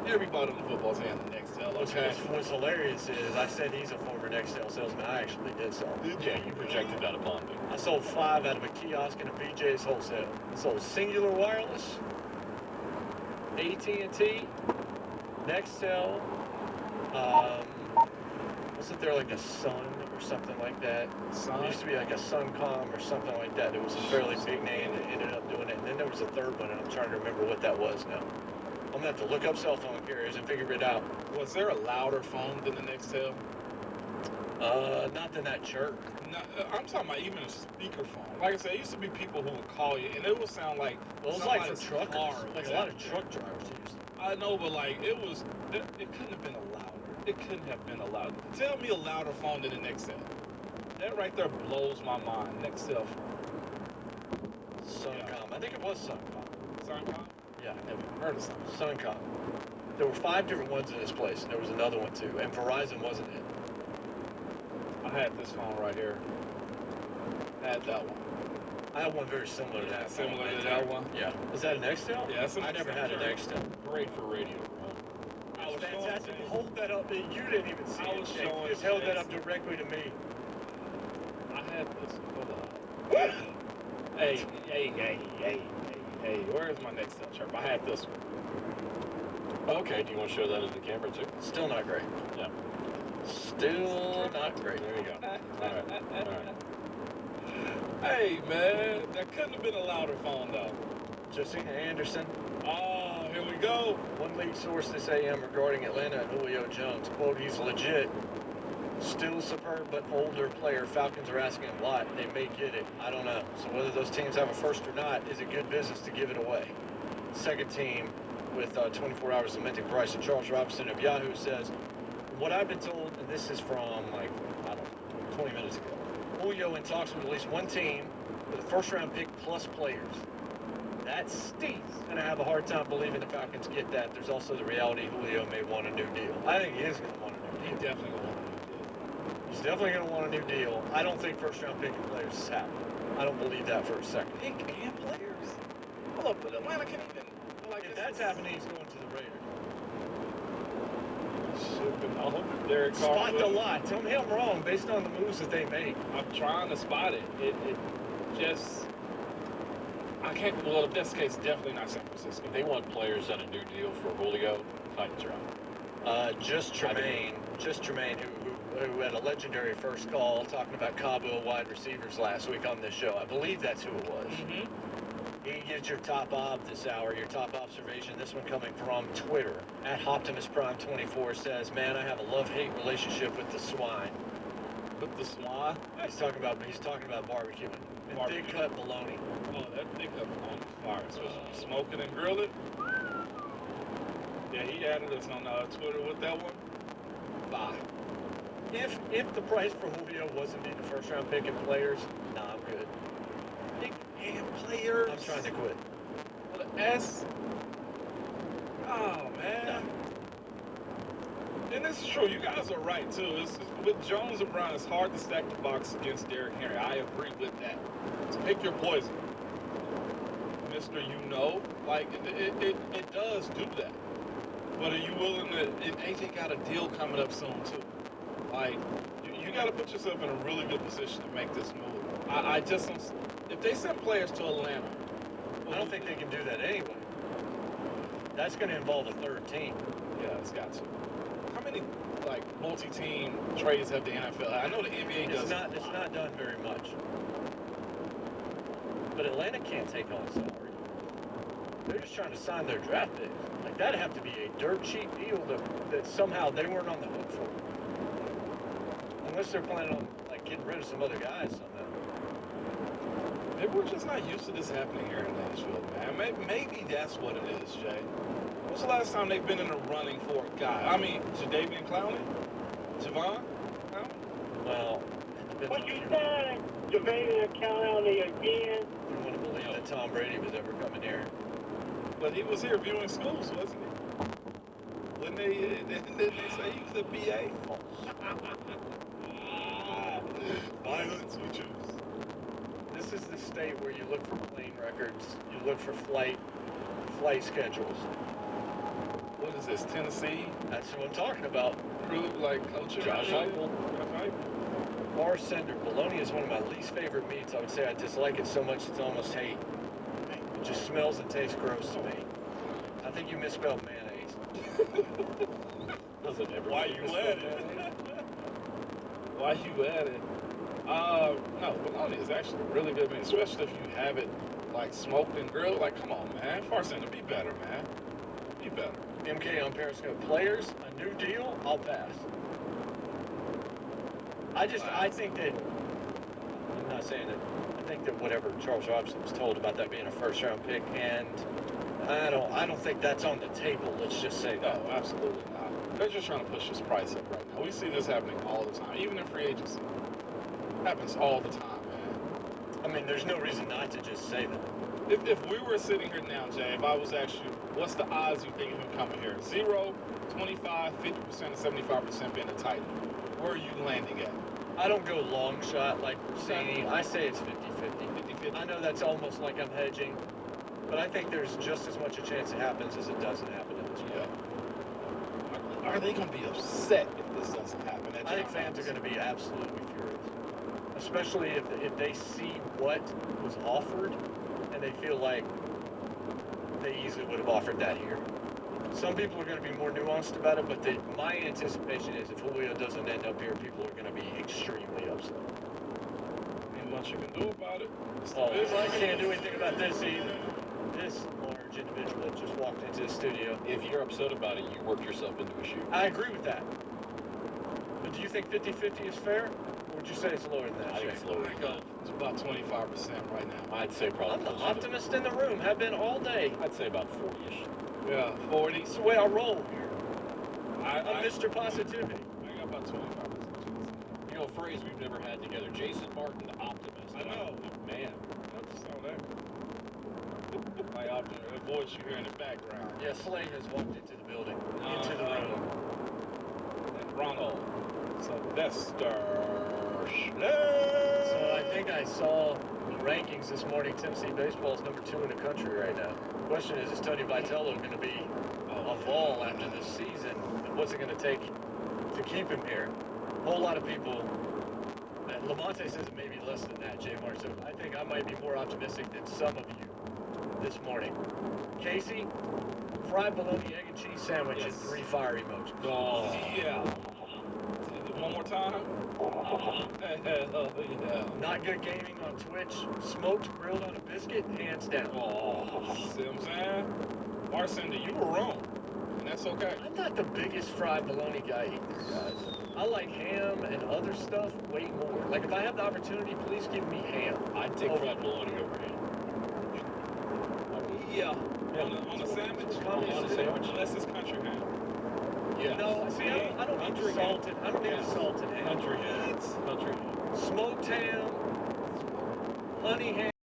Everybody on the football team has a Nextel. Okay. What's hilarious is I said he's a former Nextel salesman. I actually did sell. Yeah, you projected that upon me. I sold 5 out of a kiosk and a BJ's wholesale. I sold Singular Wireless, AT&T, Nextel, wasn't there like a Sun or something like that? Sun? It used to be like a Suncom or something like that. It was a fairly big name that ended up doing it. And then there was a third one, and I'm trying to remember what that was now. I'm going to have to look up cell phone carriers and figure it out. Was there a louder phone than the Nextel? Not than that jerk. No, I'm talking about even a speakerphone. Like I said, it used to be people who would call you, and it would sound like... Well, it was like for truckers. Like a lot of truck drivers used it. I know, but like, it couldn't have been a louder. It couldn't have been a louder. Tell me a louder phone than a Nextel. That right there blows my mind. Nextel phone. Suncom. Yeah. I think it was Suncom. Suncom? Yeah. Never heard of Suncom. Suncom. There were 5 different ones in this place, and there was another one too. And Verizon wasn't it. I had this phone right here. I had that one. I had one very similar to that. Similar to that one? Yeah. Was that a Nextel? Yeah, that's a Nextel. I never had a Nextel. Great for radio, bro. I was fantastic. Hold that up. You didn't even see it. You just held that up directly to me. I had this. Hold on. Hey, where's my Nextel chirp? I had this one. Okay, do you want to show that to the camera too? Still not great. Yeah. Still not great. There you go. All right. Hey, man, that couldn't have been a louder phone, though. Josina Anderson. Oh, here we go. One lead source this AM regarding Atlanta and Julio Jones. Quote, he's legit. Still superb, but older player. Falcons are asking a lot. They may get it. I don't know. So whether those teams have a first or not is a good business to give it away. Second team with 24 hours of minting price. And Charles Robinson of Yahoo says, what I've been told, and this is from like, I don't know, 20 minutes ago. Julio in talks with at least one team with a first-round pick plus players. That Steve's going to have a hard time believing the Falcons get that. There's also the reality Julio may want a new deal. I think he is going to want a new deal. He's definitely going to want a new deal. He's definitely going to want a new deal. I don't think first-round pick and players is happening. I don't believe that for a second. Pick and players? Hold up, but Atlanta can't even... Like, if that's happening, he's going to the Raiders. Spot the lot. Tell me I'm wrong based on the moves that they make. I'm trying to spot it. It just... I can't... Well, if that's the case, definitely not San Francisco. If they want players on a new deal for Julio, Titans are out. Just Tremaine, who had a legendary first call talking about Cabo wide receivers last week on this show. I believe that's who it was. Mm-hmm. He gets your top op this hour, your top observation. This one coming from Twitter. At OptimusPrime24 says, man, I have a love-hate relationship with the swine. With the swine? He's talking about barbecuing. And thick cut bologna. Oh, that thick cut bologna is fire. Supposed to be smoking and grilling. Yeah, he added us on Twitter with that one. Bye. If the price for Julio wasn't in the first-round pick and players, nah, I'm good. And players. I'm trying to quit. Well, the S. Oh, man. No. And this is true. You guys are right, too. With Jones and Brown, it's hard to stack the box against Derrick Henry. I agree with that. So pick your poison. Mr. You know, like, it does do that. But are you willing to... And AJ got a deal coming up soon, too. Like, you got to put yourself in a really good position to make this move. I just don't... If they send players to Atlanta... I don't think they can do that anyway. That's going to involve a third team. Yeah, it's got to. How many, like, multi-team trades have the NFL? I know the NBA does. It's not done very much. But Atlanta can't take on salary. They're just trying to sign their draft picks. Like, that'd have to be a dirt cheap deal that somehow they weren't on the hook for. Unless they're planning on, like, getting rid of some other guys somehow. Maybe we're just not used to this happening here in Nashville, man. Maybe that's what it is, Jay. When's the last time they've been in the running for a guy? I mean, Jadeveon Clowney? Javon? No? Well, what you said? Jadeveon Clowney again? You want to believe that Tom Brady was ever coming here? But he was here viewing schools, wasn't he? When they say he was a BA? Violence we choose. This is the state where you look for plane records, you look for flight schedules. What is this, Tennessee? That's what I'm talking about. Really, like, culture? Josh Heupel. Bar cinder. Bologna is one of my least favorite meats. I would say I dislike it so much it's almost hate. It just smells and tastes gross to me. I think you misspelled mayonnaise. Doesn't ever Why you at it? Why you at it? No, bologna is actually really good, man. Especially if you have it like smoked and grilled. Like, come on, man. Farcenter, be better, man. Be better. MK on Periscope. Players, a new deal, I'll pass. I think that, I'm not saying that, I think that whatever Charles Robinson was told about that being a first round pick, and I don't think that's on the table, let's just say that. No, absolutely not. They're just trying to push this price up right now. We see this happening all the time, even in free agency. It happens all the time, man. I mean, there's no reason not to just say that. If we were sitting here now, Jay, if I was actually, what's the odds you think of him coming here? 0, 25, 50%, and 75% being a tight end. Where are you landing at? I don't go long shot like Rossini. I say it's 50-50. 50-50? I know that's almost like I'm hedging, but I think there's just as much a chance it happens as it doesn't happen at this point. Yeah. Are they going to be upset if this doesn't happen? I think fans are going to be absolutely furious, especially if they see what was offered and they feel like they easily would have offered that here. Some people are going to be more nuanced about it, but my anticipation is if Julio doesn't end up here, people are going to be extremely upset. Ain't much you can do about it. Oh, I can't do anything about this either. This large individual that just walked into the studio. If you're upset about it, you work yourself into a shoe. I agree with that. But do you think 50-50 is fair? Or would you say it's lower than that? I think it's lower than that. It's about 25% right now. I'd say probably I'm the closer to- optimist in the room. Have been all day. I'd say about 40-ish. Yeah, 40. It's the way I roll here. I'm I Mr. Positivity. got about 25%. You know, a phrase we've never had together. Jason Martin, the optimist. I know. Man. I just saw that. My optimist, the voice you hear in the background. Yeah, Slade has walked into the building. Into the room. And Ronald Sylvester So I think I saw the rankings this morning. Tennessee baseball is number 2 in the country right now. The question is Tony Vitello going to be a ball after this season? And what's it going to take to keep him here? A whole lot of people, Lamonte says it may be less than that, Jay Martin. So I think I might be more optimistic than some of you this morning. Casey, fried bologna, egg and cheese sandwich and 3 fire emojis. Oh, yeah. One more time. Yeah. Not good gaming on Twitch. Smoked, grilled on a biscuit, hands down. Oh, see what I'm saying? Barcender, you were wrong. And that's okay. I'm not the biggest fried bologna guy either, guys. I like ham and other stuff way more. Like, if I have the opportunity, please give me ham. I'd take fried bologna over ham. Yeah. On a sandwich? On a sandwich. Unless it's country ham. Yeah. No, see, I don't need the salted. I don't need the salted ham. Country ham. Country ham. Smoked ham, honey ham.